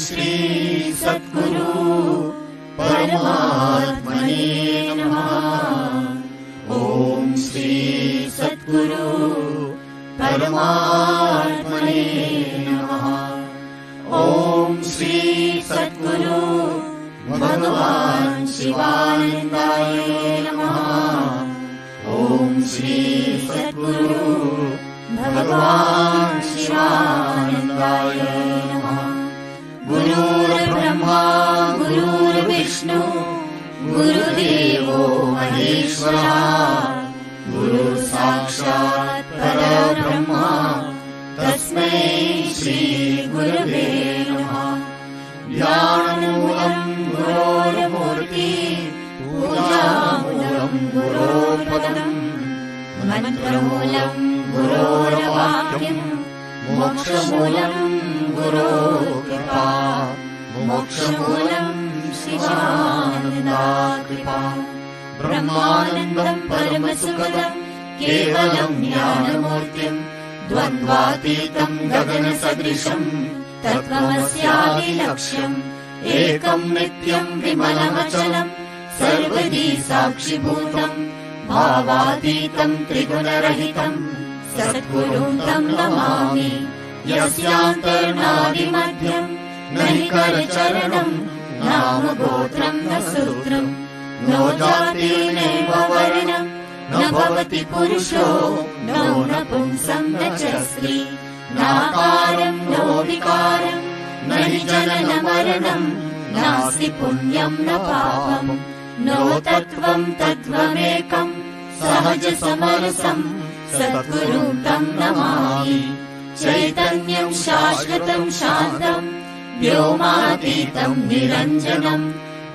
श्री सद्गुरु परमात्मने नमः। ओम श्री सद्गुरु परमात्मने नमः। ओम श्री सद्गुरु भगवान शिवानंदाय नमः। ओम श्री सद्गुरु भगवान शिवानंदाय नमः। गुरुर्ब्रह्मा गुरुर्विष्णु गुरुदेवो महेश्वरः। गुरु साक्षात् परब्रह्म तस्मै श्री गुरवे नमः। ध्यानमूलं गुरोर्मूर्ति पूजामूलं गुरोर्पदम् मंत्रमूलं गुरोर्वाक्यं मोक्षमूलं गुरोर्कृपा। मोक्षमूलं शिवानन्दाकृपा। ब्रह्मानन्दं परमसुखदं केवलं ज्ञानमूर्तिं द्वन्द्वातीतं गगनसदृशं तत्त्वमस्यादिलक्ष्यम्। एकं नित्यं विमलमचलं सर्वदी साक्षिभूतं भावातीतं त्रिगुणरहितं सद्गुरुं तं नमामि। यस्यान्तर्नादिमध्यं न हि करचरणं नाम गोत्रं न सूत्रं नो जातिर्नैव वर्णं न भवति पुरुषो नो नपुंसं न च स्त्री। नाकारं नो विकारं न हि जननमरणं नास्ति पुण्यं न पापं नो तत्त्वं तत्त्वमेकं सहजसमरसं सद्गुरुं तं नमामि। चैतन्यं शाश्वतं शान्तं व्योमातीतं निरञ्जनं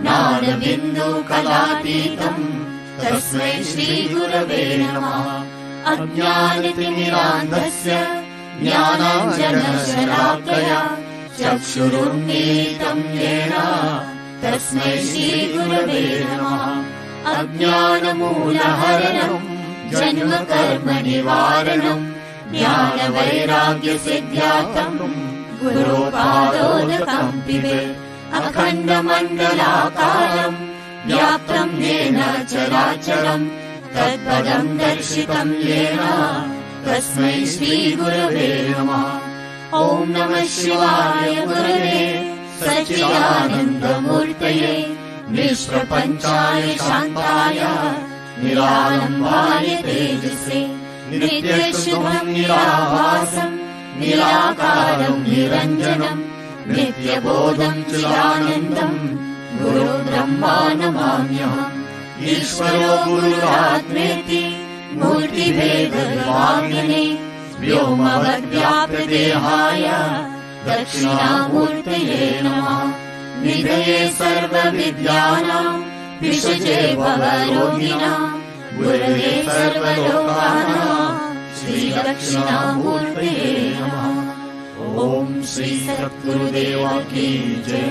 ज्ञानबिन्दुकलातीतं तस्मै श्रीगुरवे नमः। अज्ञानतिमिरान्धस्य ज्ञानाञ्जनशलाकया चक्षुरुन्मीलितं येन तस्मै श्रीगुरवे नमः। अज्ञानमूलहरणं जन्मकर्मनिवारणं ज्ञानवैराग्यसिद्ध्यार्थं गुरोपादोदकं पिबेत्। अखण्डमण्डलाकारं व्याप्तं येन चराचरं तत्पदं दर्शितं येन तस्मै श्रीगुरवे नमः। ॐ नमः शिवाय गुरवे सच्चिदानन्दमूर्तये निष्प्रपञ्चाय शान्ताय निरालम्बाय तेजसे नित्यशुभं निराभासं निराकारं निरञ्जनं नित्यबोधं चिदानन्दं गुरुब्रह्मा नमाम्यहम्। ईश्वरो गुरुरात्मेति मूर्तिभेदविभागिने व्योमवद्व्याप्तदेहाय दक्षिणामूर्तये नमः। निधये सर्वविद्यानां विषजे भवरोगिणां गुरवे सर्वलोकानां श्रीदक्षिणामूर्तये नमः। ओम श्री सद्गुरुदेव की जय।